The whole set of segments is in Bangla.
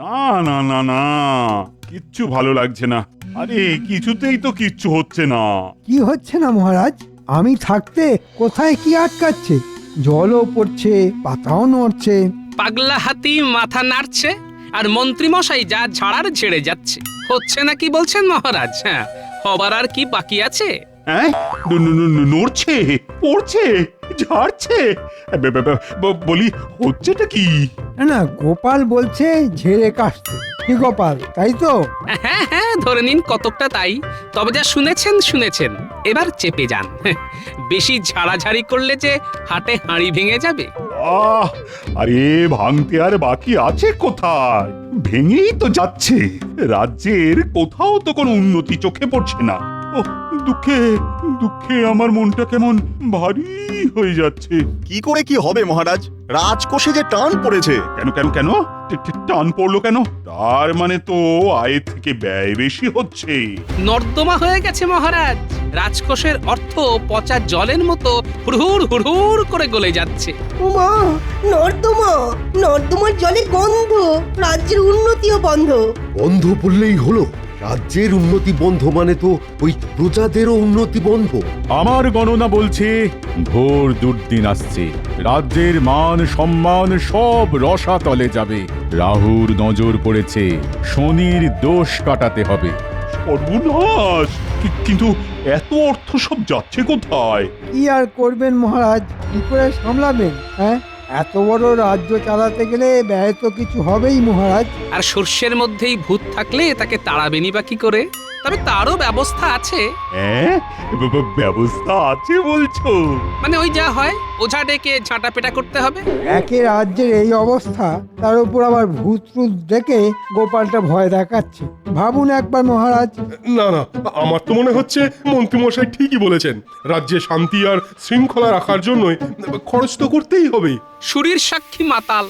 না না না না, কিচ্ছু ভালো লাগছে না। আরে কিছুতেই তো কিচ্ছু হচ্ছে না। কি হচ্ছে না মহারাজ? আমি থাকতে কোথায় কি আটকাচ্ছে? জলও পড়ছে, পাতাও নড়ছে। পাগলা হাতি মাথা নাড়ছে আর মন্ত্রী মশাই যা ঝাড়ার ঝেড়ে যাচ্ছে। হচ্ছে না কি বলছেন মহারাজ? হ্যাঁ, হবার আর কি বাকি আছে? হ্যাঁ, নড়ছে, পড়ছে, ঝাড়ছে। বলি হচ্ছেটা কি? না না, গোপাল বলছে ঝেড়ে কাশতে। কি গোপাল, তাই তো? হ্যাঁ হ্যাঁ, ধরে নিন কতকটা তাই। তবে যা শুনেছেন, এবার চেপে যান। বেশি ঝাড়াঝাড়ি করলে যে হাটে হাঁড়ি ভেঙে যাবে। আরে ভাঙতে আর বাকি আছে কোথায়? ভেঙেই তো যাচ্ছে। রাজ্যের কোথাও তো কোনো উন্নতি চোখে পড়ছে না। ও দুঃখে দুঃখে আমার মনটা কেমন ভারী হয়ে যাচ্ছে। কি করে কি হবে মহারাজ? রাজকোষে যে টান পড়েছে। কেন কেন কেন টান পড়লো কেন? তার মানে তো আয়ের থেকে ব্যয় বেশি হচ্ছে। নর্দমা হয়ে গেছে মহারাজ। রাজকোষের অর্থ পচা জলের মতো হুড়হুড় হুড়হুড় করে গলে যাচ্ছে। উমা, নর্দমার জলে গন্ধ, রাজ্যের উন্নতিও বন্ধ। বন্ধ বললেই হলো? রাজ্যের উন্নতি বন্ধ মানে তো ওই প্রজাদেরও উন্নতি বন্ধ। আমার গণনা বলছে ঘোর দুর্দিন আসছে। রাজ্যের মান সম্মান সব রসাতলে যাবে। রাহুর নজর পড়েছে, শনির দোষ কাটাতে হবে। সর্বনাশ! কিন্তু এত অর্থ সব যাচ্ছে কোথায়? কি আর করবেন মহারাজ? কি করে সামলাবেন? হ্যাঁ, এত বড় রাজ্য চালাতে গেলে ব্যয় তো কিছু হবেই মহারাজ। আর সর্ষের মধ্যেই ভূত থাকলে তাকে তাড়াবেনি বা কি করে? তবে তারও ব্যবস্থা আছে। হ্যাঁ, ব্যবস্থা আছে বলছো? মানে ওই যা হয়, ওঝা ডেকে ঝাঁটা পেটা করতে হবে। একে রাজ্যের এই অবস্থা, তার উপর আবার ভূত ট্রুত দেখে গোপালটা ভয় দেখাচ্ছে। ভাবুন একবার মহারাজ। না না, আমার তো মনে হচ্ছে মন্ত্রীমশাই ঠিকই বলেছেন। রাজ্যে শান্তি আর শৃঙ্খলা রাখার জন্যই খরচ তো করতেই হবে। সুরীর সাক্ষী মাতাল।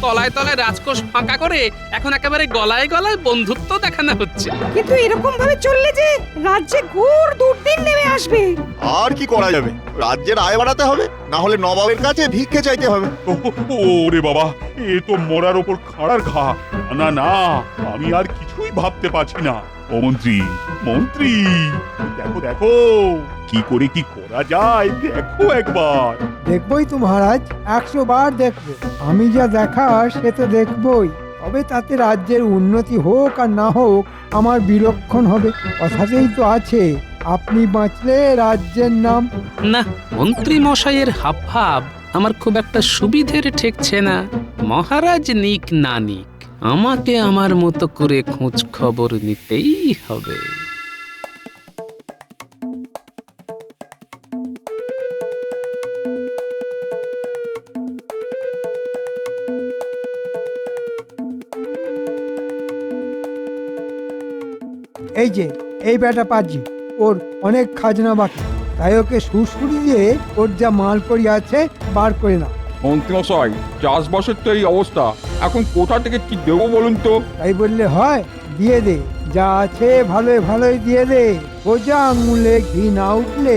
তলায় তলায় রাজকোষ ফাঁকা করে এখন একেবারে গলায় গলায় বন্ধুত্ব দেখানো হচ্ছে। কিন্তু এরকম ভাবে চললে যে রাজ্যে ঘোর দুর্দিন নেমে আসবে। আর কি করা যাবে? রাজ্যের আয় বাড়াতে হবে, না হলে নবাবের কাছে ভিক্ষে চাইতে হবে। ওরে বাবা, এ তো মরার ওপর খাড়ার ঘা। না না, আমি আর কিছুই ভাবতে পারছি না। ও মন্ত্রী, মন্ত্রী, দেখো দেখো, কি করে কি করা যায় দেখো একবার। দেখবই তো মহারাজ, 100 বার দেখবো। আমি যা দেখার সে তো দেখবই। তবে তাতে রাজ্যের উন্নতি হোক আর না হোক, আমার বিলক্ষণ হবে। কথাতেই তো আছে, আপনি বাঁচলে রাজ্যের নাম। না, মন্ত্রী মশাইয়ের হাবভাব আমার খুব একটা সুবিধের ঠেকছে না। মহারাজ নিক না নিক, আমাকে আমার মতো করে খোঁজ খবর নিতেই হবে। এই যে এই বেটা পাজি, ওর অনেক খাজনা বাকি, তাই ওকে সুরসুরি দিয়ে ওর যা মাল করি আছে বার করে না। মন্ত্রীমশাই, চাষবাসের তো এই অবস্থা, এখন কোথা থেকে কি দেবো বলুন তো? তাই বললে হয়? দিয়ে দে, যা আছে ভালোই ভালোই দিয়ে দে। সোজা আঙুলে ঘি না উঠলে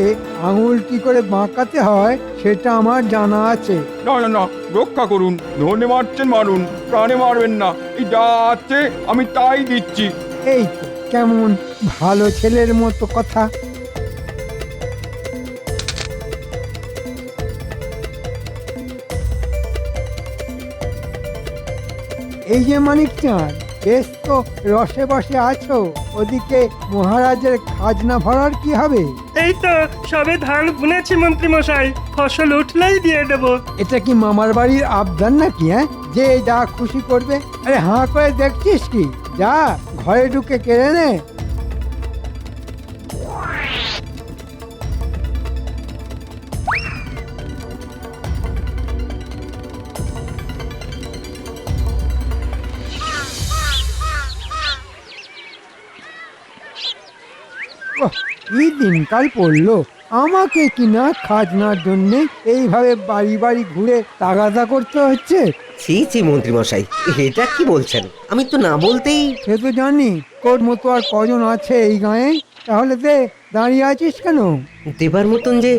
আঙুল কি করে বাঁকাতে হয় সেটা আমার জানা আছে। না না না, রক্ষা করুন। ধনে মারছেন মারুন, প্রাণে মারবেন না। এই যা আছে আমি তাই দিচ্ছি। এই তো কেমন ভালো ছেলের মতো কথা। এই যে মানিক চাঁদ, বেশ তো রসে বসে আছো। ওদিকে মহারাজের খাজনা ভরার কি হবে? এই তো সবে ধান বুনেছি মন্ত্রী মশাই, ফসল উঠলেই দিয়ে দেব। এটা কি মামার বাড়ির আবদার নাকি? হ্যাঁ, যে যা খুশি করবে। আরে হাঁ করে দেখছিস কি? যা ঘরে ঢুকে কেড়ে নে। কি দিনকাল পড়লো, আমাকে কিনা খাজনার জন্য এইভাবে বাড়ি বাড়ি ঘুরে তাগাদা করতে হচ্ছে। ছি ছি মন্ত্রী মশাই, এটা কি বলছেন? আমি তো না বলতেই। সে তো জানি, তোর মতো আর কজন আছে এই গায়ে? তাহলে দে, দাঁড়িয়ে আছিস কেন? দেবার মতন যে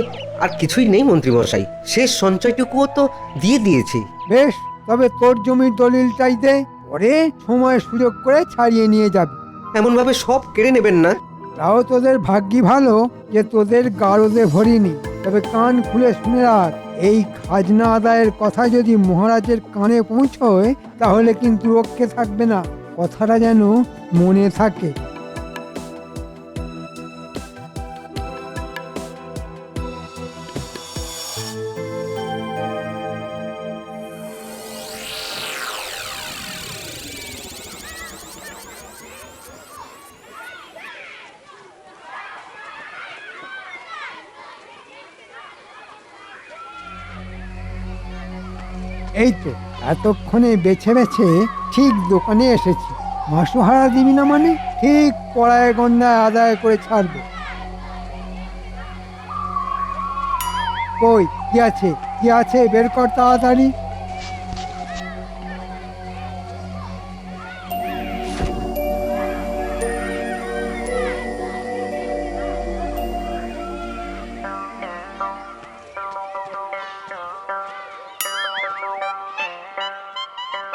আর কিছুই নেই মন্ত্রী মশাই, শেষ সঞ্চয়টুকুও তো দিয়ে দিয়েছি। বেশ, তবে তোর জমির দলিল চাই দে। পরে সময় সুযোগ করে ছাড়িয়ে নিয়ে যাবে। এমন ভাবে সব কেড়ে নেবেন না। তাও তোদের ভাগ্যি ভালো যে তোদের গারদে ভরিনি। তবে কান খুলে শুনে রাখ, এই খাজনা আদায়ের কথা যদি মহারাজের কানে পৌঁছয় তাহলে কিন্তু রক্ষে থাকবে না। কথাটা যেন মনে থাকে। এই তো এতক্ষণে বেছে বেছে ঠিক দোকানে এসেছি। মাসোহারা দিবি না মানে? ঠিক কড়ায় গন্ডায় আদায় করে ছাড়বো। কই কি আছে, কি আছে বের কর তাড়াতাড়ি।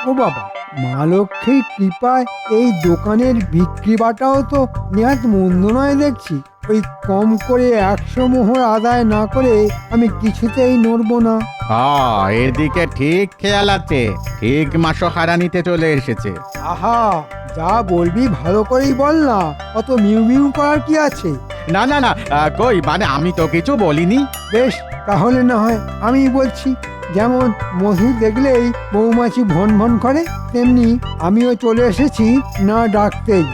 ও বাবা, মা লক্ষ্মীর কৃপায় এই দোকানের বিক্রি বাটাও তো নেহাত মন্দ নয় দেখছি। ওই কম করে 100 মোহর আদায় না করে আমি কিছুতেই নড়বো না। এদিকে ঠিক খেয়াল আছে, ঠিক মাসোহারা নিতে চলে এসেছে। আহা, যা বলবি ভালো করেই বল না, অত মিউ মিউ করার কি আছে? না না না, কই মানে আমি তো কিছু বলিনি। বেশ, তাহলে না হয় আমি বলছি। যেমন মধু দেখলেই মৌমাছি ভন ভন করে, তেমনি আমিও চলে এসেছি না ডাকতেই।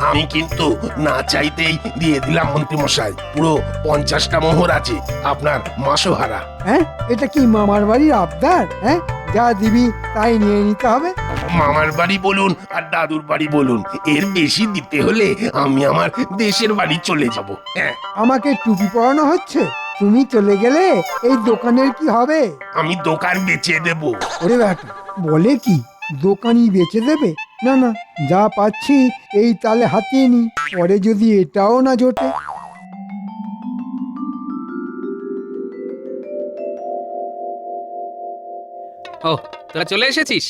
আমি কিন্তু না চাইতেই দিয়ে দিলাম মন্ত্রীমশাই। পুরো 50টা মোহর আছে আপনার মাসোহারা। হ্যাঁ, এটা কি মামার বাড়ির আবদার? হ্যাঁ, যা দিবি তাই নিয়ে নিতে হবে। মামার বাড়ি বলুন আর দাদুর বাড়ি বলুন, এর বেশি দিতে হলে আমি আমার দেশের বাড়ি চলে যাব। হ্যাঁ, আমাকে টুপি পরানো হচ্ছে? তুমি চলে গেলে এই দোকানের কি হবে? আমি দোকান বেচে দেব। ওরে ব্যাটা, বলে কি দোকানই বেচে দেবে? না না, যা পাচ্ছি এই তালে হাতিয়ে নি, পরে যদি এটাও না জোটে। ও, তোরা চলে এসেছিস?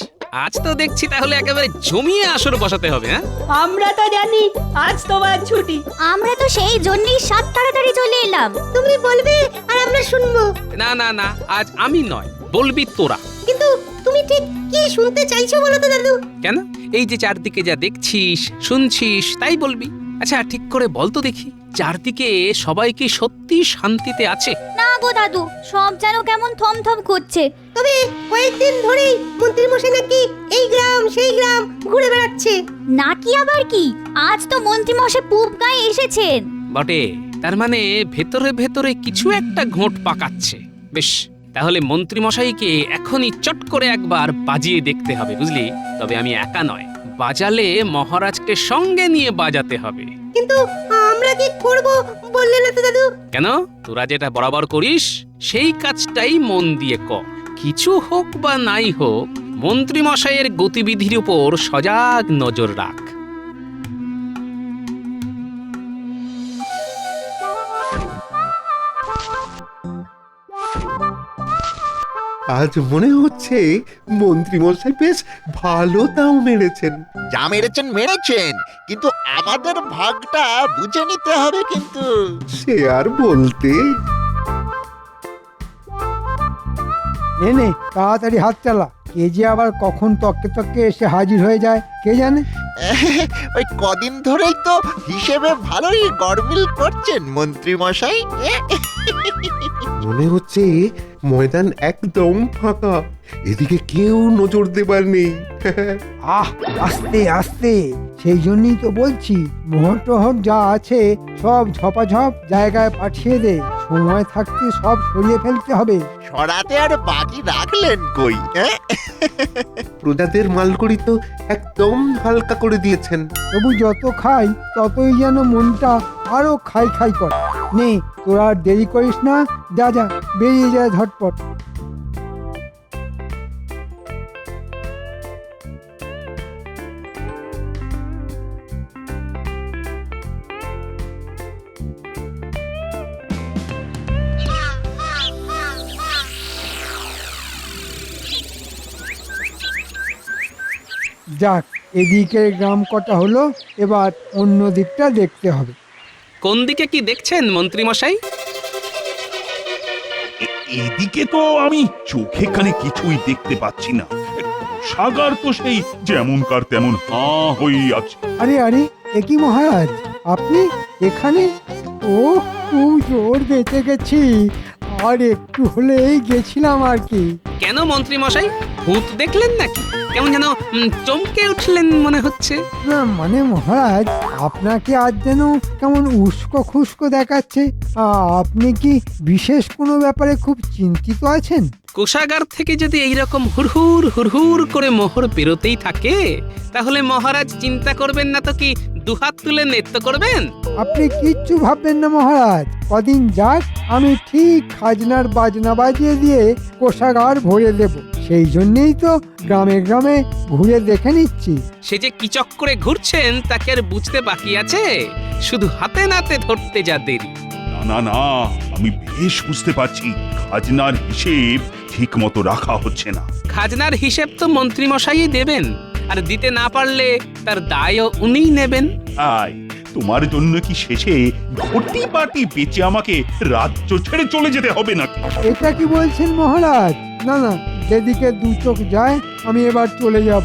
আজ তো দেখছি তাহলে একেবারে জমিয়ে আসর বসাতে হবে। হ্যাঁ, আমরা তো জানি আজ তোমার ছুটি। আমরা তো সেই জন্যই সাত তাড়াতাড়ি চলে এলাম। তুমি বলবে আর আমরা শুনবো। না না না, আজ আমি নয়, বলবি তোরা। কিন্তু তুমি ঠিক কি শুনতে চাইছো বলো তো দাদু? কেন, এই যে চারদিকে যা দেখছিস শুনছিস তাই বলবি। আচ্ছা ঠিক করে বল তো দেখি, চারদিকে সবাই কি সত্যি শান্তিতে আছে? না গো দাদু, সব যেন কেমন থমথম করছে। তবে কয়েকদিন ধরেই মন্ত্রীমশাই নাকি এই গ্রাম সেই গ্রাম ঘুরে বেড়াচ্ছে। নাকি আবার কি? আজ তো মন্ত্রীমশাই পূব গায়ে এসেছেন। বটে, তার মানে ভেতরে ভেতরে কিছু একটা ঘোট পাকাচ্ছে। বেশ, তাহলে মন্ত্রী মশাইকে এখনই চট করে একবার বাজিয়ে দেখতে হবে, বুঝলি? তবে আমি একা নয়, বাজালে মহারাজকে সঙ্গে নিয়ে বাজাতে হবে। কিন্তু আমরা কি করব বললে না তো দাদু? কেন, তোরা যেটা বরাবর করিস সেই কাজটাই মন দিয়ে কর। কিছু হোক বা নাই হোক, মন্ত্রী মশাইয়ের গতিবিধির উপর সজাগ নজর রাখ। আজ মনে হচ্ছে মন্ত্রীমশাই বেশ ভালো দাম মেরেছেন। যা মেরেছেন মেরেছেন, কিন্তু আমাদের ভাগটা বুঝে নিতে হবে কিন্তু। সে আর বলতে। নে নে, তাড়াতাড়ি হাত চালা। কে যে আবার কখন তককে তককে এসে হাজির হয়ে যায় কে জানে। ওই কদিন ধরেই তো হিসেবে ভালোই গড়মিল করছেন মন্ত্রী মশাই। মনে হচ্ছে ময়দান একদম ফাঁকা, এদিকে কেউ নজর দেবার নেই। আহ, আস্তে আস্তে, সেই জন্যই তো বলছি মোহর টহর যা আছে সব ঝপাঝপ জায়গায় পাঠিয়ে দে। সময় থাকতে সব সরিয়ে ফেলতে হবে। সরাতে আর বাকি রাখলেন কই? প্রজাদের মালকড়ি তো একদম হালকা করে দিয়েছেন। তবু যত খাই ততই যেন মনটা আরো খাই খাই করে। নে, তোরা আর দেরি করিস না, যা যা, বেরিয়ে যায় ঝটপট। যাক, এদিকের গ্রাম কটা হলো, এবার অন্য দিকটা দেখতে হবে। কোন দিকে কি দেখছেন মন্ত্রী মশাই? এদিকে তো আমি চোখে কানে কিছুই দেখতে পাচ্ছি না। সাগার তো সেই যেমনকার তেমন হয়েই আছে। আরে আরে, এ কি মহারাজ, আপনি এখানে? ও, খুব জোর বেঁচে গেছি, আর একটু হলেই গেছিলাম আর কি। কেন মন্ত্রী মশাই, ভূত দেখলেন নাকি? কেমন যেন চমকে উঠলেন মনে হচ্ছে। না মানে মহারাজ, আপনাকে আজ যেন কেমন উস্কো খুস্কো দেখাচ্ছে। আপনি কি বিশেষ কোনো ব্যাপারে খুব চিন্তিত আছেন? কোষাগার থেকে যদি এইরকম হুড়হুড় হুড়হুড় করে মোহর বেরোতেই থাকে, তাহলে মহারাজ চিন্তা করবেন না তো কি দুহাত তুলে নৃত্য করবেন? আপনি কিচ্ছু ভাববেন না মহারাজ, কদিন যাক আমি ঠিক খাজনার বাজনা বাজিয়ে দিয়ে কোষাগার ভরে দেব। সেই জন্যেই তো গ্রামে গ্রামে ঘুরে দেখে নিচ্ছি। সে যে কি চক্করে ঘুরছেন তাকে আর বুঝতে বাকি আছে? শুধু হাতে নাতে ধরতে যা দেরি। না না না, আমি বেশ বুঝতে পারছি খাজনার হিসেব ঠিক মতো রাখা হচ্ছে না। খাজনার হিসেব তো মন্ত্রী মশাই দেবেন, আর দিতে না পারলে তার দায়ও উনিই নেবেন। আয়, তোমার জন্য কি শেষে ঘটি বাটি বেচে আমাকে রাজ্য ছেড়ে চলে যেতে হবে নাকি? এটা কি বলছেন মহারাজ? না না, যেদিকে দু চোখ যায় আমি এবার চলে যাব।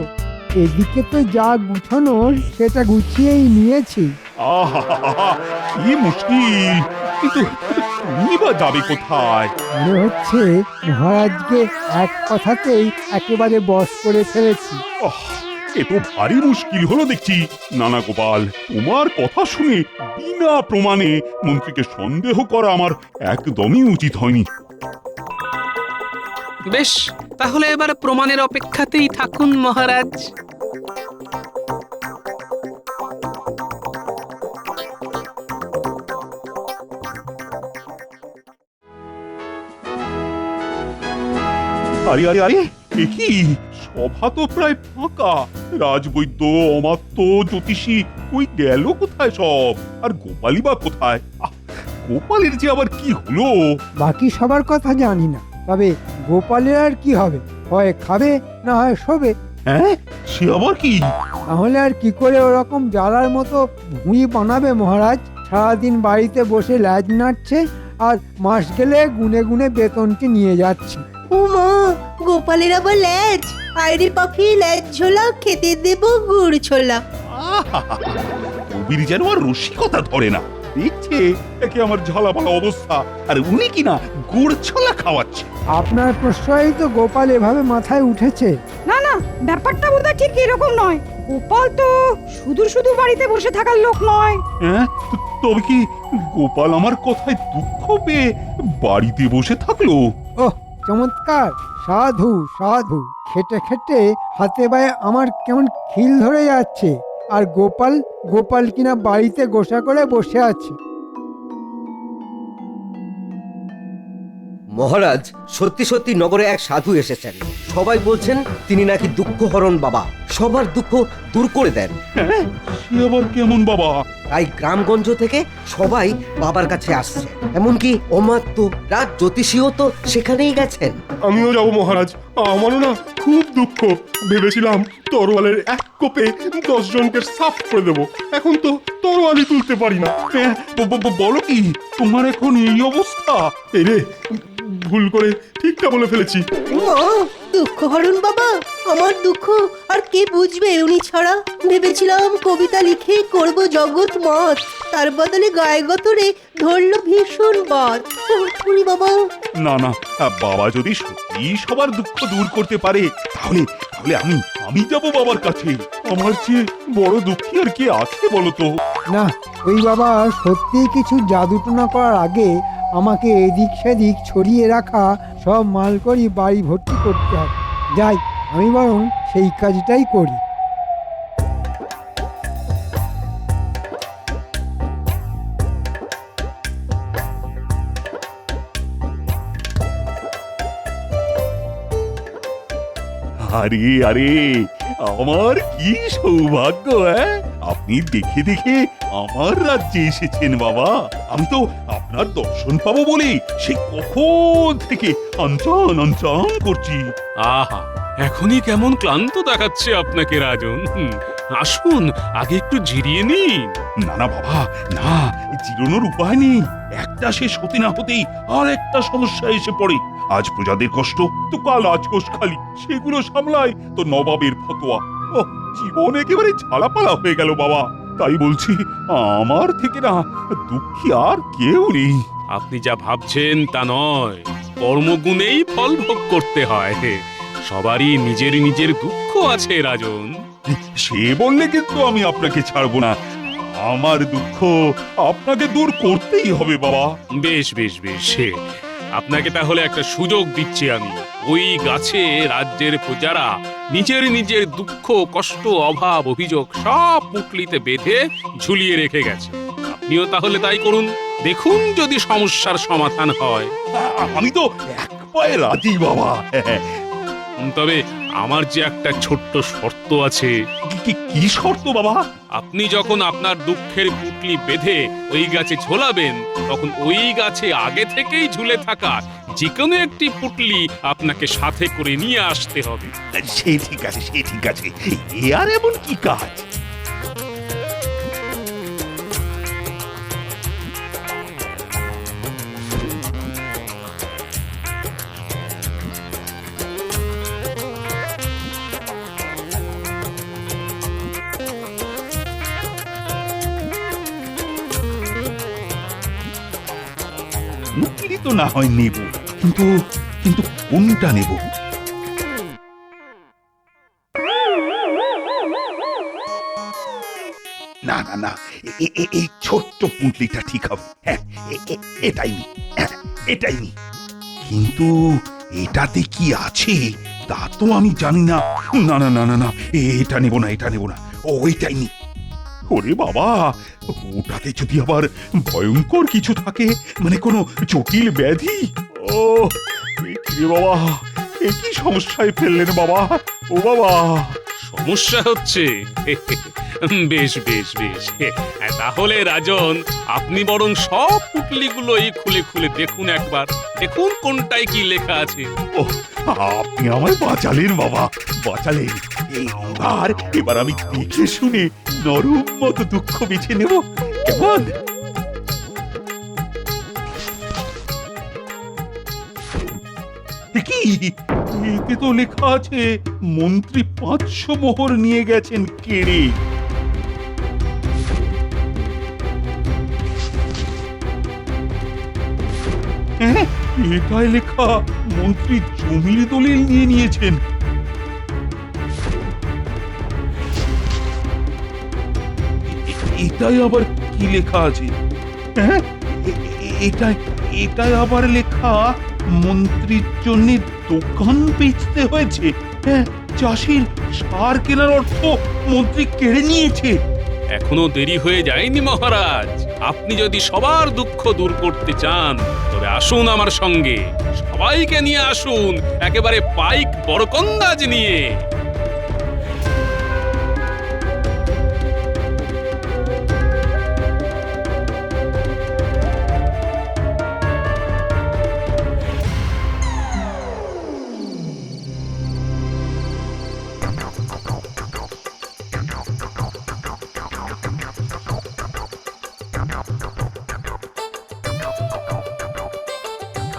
এদিকে তো যা গুছানোর সেটা গুছিয়েই নিয়েছি। আহা, কি মুশকিল! কিন্তু তুমি বা যাবে কোথায়? মনে হচ্ছে মহারাজকে এক কথাতেই একেবারে বশ করে ফেলেছি। এ তো ভারী মুশকিল হলো দেখছি। নানা গোপাল, তোমার কথা শুনে বিনা প্রমাণে মন্ত্রীকে সন্দেহ করা আমার একদমই উচিত হয়নি। বেশ, তাহলে এবার প্রমাণের অপেক্ষাতেই থাকুন মহারাজ। আরে আরে আরে, এ কি? সভা তো প্রায় ফাঁকা। রাজবৈদ্য, অমাত্য, জ্যোতিষী কই গেল কোথায় সব? আর গোপালই বা কোথায়? গোপালের যে আবার কি হলো? বাকি সবার কথা জানি না, তবে গোপালের আর কি হবে? হয় খাবে, না হয় শোবে। হ্যাঁ, সে আবার কি? তাহলে আর কি করে ওরকম জ্বালার মতো ভুঁড়ি বানাবে মহারাজ? সারাদিন বাড়িতে বসে ল্যাজ নাড়ছে, আর মাস গেলে গুনে গুনে বেতনটি নিয়ে যাচ্ছে। ও মা, গোপালের আবার ল্যাজ? আইরে পাখি, ল্যাজ ঝোলা খেতে দেব গুড় ছোলা। কবির যেন আর রসিকতা ধরে না। দেখছে একে আমার ঝালাপালা অবস্থা, আর উনি কিনা গুড় ছোলা খাওয়াচ্ছে। আপনার প্রশ্রয় তো গোপাল এভাবে মাথায় উঠেছে। না না, ব্যাপারটা বোধহয় ঠিক এরকম নয়। গোপাল তো শুধু শুধু বাড়িতে বসে থাকার লোক নয়। হ্যাঁ, তবে কি গোপাল আমার কথায় দুঃখ পেয়ে বাড়িতে বসে থাকলো? ওহ, চমৎকার! সাধু সাধু! খেটে খেটে হাতে পায়ে আমার কেমন খিল ধরে যাচ্ছে, আর গোপাল গোপাল কিনা বাড়িতে গোসা করে বসে আছে। মহারাজ, সত্যি সত্যি নগরে এক সাধু এসেছেন। সবাই বলছেন তিনি নাকি দুঃখহরণ বাবা, সবার দুঃখ দূর করে দেন। হ্যাঁ, সে আবার কেমন বাবা? তাই গ্রামগঞ্জ থেকে সবাই বাবার কাছে আসছে, এমনকি অমাত্য রাজ জ্যোতিষীও তো সেখানেই গেছেন। আমিও যাব মহারাজ, আমারও না খুব দুঃখ। ভেবেছিলাম তরোয়ালের এক কোপে 10 জনকে সাফ করে দেব, এখন তো তরোয়ালই তুলতে পারি না। হ্যাঁ, বলো কি, তোমার এখন এই অবস্থা? এই রে, ভুল করে ঠিকটা বলে ফেলেছি। মা, দুঃখ হরণ বাবা, আমার দুঃখ আর কে বুঝবে উনি ছাড়া? ভেবেছিলাম কবিতা লিখে করব জগৎ মত, তার বদলে গায়ে গতরে ধরলো ভীষণ বাদ। উনি বাবা। না না, বাবা যদি সত্যি সবার দুঃখ দূর করতে পারে, তাহলে তাহলে আমি যাব বাবার কাছে। আমার চেয়ে বড় দুঃখী আর কে আছে বলো তো? না, ওই বাবা সত্যি কিছু জাদুটনা করার আগে আমাকে এদিক সেদিক ছড়িয়ে রাখা সব মালকড়ি বাড়ি ভর্তি করতে হবে। যাই, আমি বরং সেই কাজটাই করি। আরে আরে, আমার কি সৌভাগ্য! হ্যাঁ, আপনি দেখে দেখে আমার রাজ্যে এসেছেন বাবা। আমি তো আপনার দর্শন পাবো বলে সে কখন থেকে আনচান আনচান করছি। আহা, এখনই কেমন ক্লান্ত দেখাচ্ছে আপনাকে রাজন। আসুন আগে একটু জিরিয়ে নিন। না না বাবা, না, জিরোনোর উপায় নেই। একটা শেষ হতে না হতেই আর একটা সমস্যা এসে পড়ে। আজ প্রজাদের কষ্ট তো কাল আজকোষ খালি, সেগুলো সামলায় তো নবাবের ফতোয়া। ও, জীবন একেবারে ঝালাপালা হয়ে গেল বাবা। তাই বলছি, আমার থেকে না দুঃখী আর কেউ নেই। আপনি যা ভাবছেন তা নয়, কর্মগুণেই ফল ভোগ করতে হয়। সবারই নিজের নিজের দুঃখ আছে রাজন। সে বললে কিন্তু আমি আপনাকে ছাড়বো না। আমার দুঃখ আপনাকে দূর করতেই হবে বাবা। বেশ বেশ বেশ, আপনাকে তাহলে একটা সুযোগ দিচ্ছি আমি। ওই গাছে রাজ্যের প্রজারা নিজের নিজের দুঃখ, কষ্ট, অভাব, অভিযোগ সব পুটলিতে বেঁধে ঝুলিয়ে রেখে গেছে। আপনিও তাহলে তাই করুন, দেখুন যদি সমস্যার সমাধান হয়। আমি তো এক পায়ে রাজি বাবা। তবে আমার যে একটা ছোট্ট শর্ত আছে। কি শর্ত বাবা? আপনি যখন আপনার দুঃখের পুটলি বেঁধে ওই গাছে ঝোলাবেন, তখন ওই গাছে আগে থেকেই ঝুলে থাকা যে কোনো একটি পুটলি আপনাকে সাথে করে নিয়ে আসতে হবে। সে ঠিক আছে, সে ঠিক আছে। এ আর এমন কি কাজ? মুক্তি তো না হয় নেব, কিন্তু কিন্তু কোনটা নেব? না না না, এই ছোট্ট পুঁটলিটা ঠিক হবে। হ্যাঁ, এটাই নি, এটাই নি। কিন্তু এটাতে কি আছে তা তো আমি জানি না। না না না না না, এটা নেব না, এটা নেব না, ওইটাই নি। ওরে বাবা, ওটাতে যদি আবার ভয়ঙ্কর কিছু থাকে, মানে কোনো জটিল ব্যাধি। ও রে বাবা, এ কি সমস্যায় ফেললেন বাবা? ও বাবা, সমস্যা হচ্ছে? বেশ বেশ বেশ, তাহলে রাজন আপনি বরং সব পুটলিগুলোই খুলে খুলে দেখুন একবার, দেখুন কোনটায় কি লেখা আছে। ও, আপনি আমায় বাঁচালেন বাবা, বাঁচালেন। এবার আমি দেখে শুনে নরম মতো দুঃখ বেছে নেব, কেমন? কি এতে তো লেখা আছে মন্ত্রী 500 মোহর নিয়ে গেছেন কেড়ে। হ্যাঁ, এটাই লেখা মন্ত্রী জমির দলিল নিয়ে নিয়েছেন। এটাই আবার কি লেখা আছে? হ্যাঁ, এটাই আবার লেখা মন্ত্রীর জন্য দোকান বেচতে হয়েছে। হ্যাঁ, চাষির সার কেনার অর্থ মন্ত্রী কেড়ে নিয়েছে। এখনো দেরি হয়ে যায়নি মহারাজ। আপনি যদি সবার দুঃখ দূর করতে চান, তবে আসুন আমার সঙ্গে, সবাইকে নিয়ে আসুন একেবারে পাইক বড়কন্দাজ নিয়ে।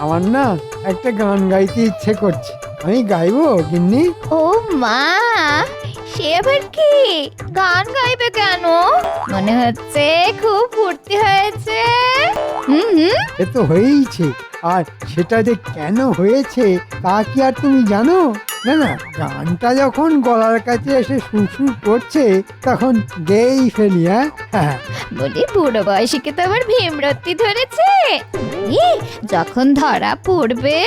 আমার না একটা গান গাইতে ইচ্ছে করছে, আমি গাইবো গিন্নি? ও মা, সে আবার কি? গান গাইবে কেন? মনে হচ্ছে খুব ফুর্তি হয়েছে। সে তো হয়েইছে, আর সেটা যে কেন হয়েছে তা কি আর তুমি জানো? না না, গানটা যখন গলার কাছে এসে সুরসুর করছে তখন গেয়েই ফেলি। হ্যাঁ, বলি বুড়ো বয়সীকে তো আবার ভীমরতি ধরেছে। যখন ধরা পড়বে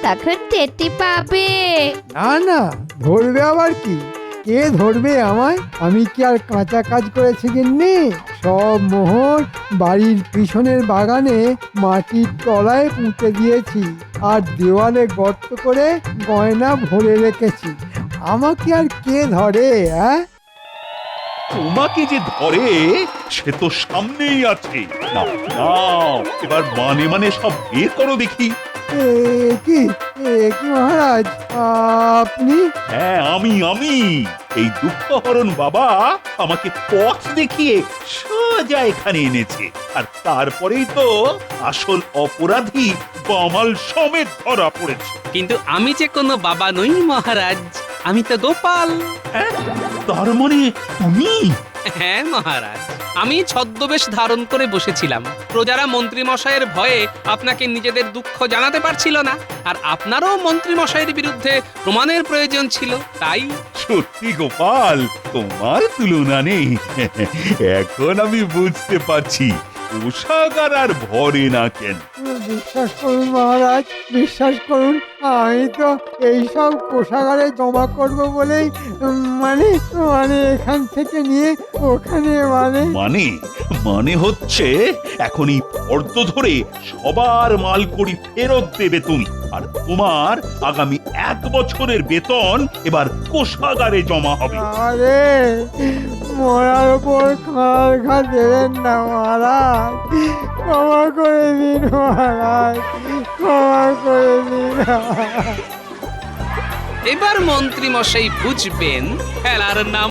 তখন টেটি পাবে। না না, ধরবে আবার কি? কে ধরবে আমায়? আমি কি আর কাঁচা কাজ করেছি গিন্নি? সব মোহর বাড়ির পিছনের বাগানে মাটির তলায় পুঁতে দিয়েছি, আর দেওয়ালে গর্ত করে গয়না ভরে রেখেছি। আমাকে আর কে ধরে? তোমাকে যে ধরে সে তো সামনেই আছে। না না, এবার মানে সব বের করো দেখি। কি কি মহারাজ, আপনি? হ্যাঁ, আমি এই দুঃখহরণ বাবা আমাকে পথ দেখিয়ে সোজা এখানে এনেছে, আর তারপরেই তো আসল অপরাধী বামাল সমেত ধরা পড়েছে। কিন্তু আমি যে কোনো বাবা নই মহারাজ, আমি তো গোপাল। হ্যাঁ, তার মানে তুমি? হ্যাঁ মহারাজ, আমি ছদ্মবেশ ধারণ করে বসেছিলাম। প্রজারা মন্ত্রী মশাইয়ের ভয়ে আপনাকে নিজেদের দুঃখ জানাতে পারছিল না, আর আপনারও মন্ত্রী মশাইয়ের বিরুদ্ধে প্রমাণের প্রয়োজন ছিল, তাই। সত্যি গোপাল, তোমার তুলনা নেই। এখন আমি বুঝতে পারছি কোষাগার আর ভরে না কেন। বিশ্বাস করুন মহারাজ, বিশ্বাস করুন, আমি তো এইসব কোষাগারে জমা করব বলেই মানে মানে এখান থেকে নিয়ে ওখানে মানে হচ্ছে এখন এই ফর্দ ধরে সবার মালকড়ি ফেরত দেবে তুমি, আর তোমার আগামী 1 বছরের বেতন এবার কোষাগারে জমা হবে। আরে মরার উপর খাঁড় ঘা দেবেন না মহারাজ, ক্ষমা করে দিন মহারাজ, ক্ষমা করে দিন। এবার মন্ত্রী মশাই বুঝবেন খেলার নাম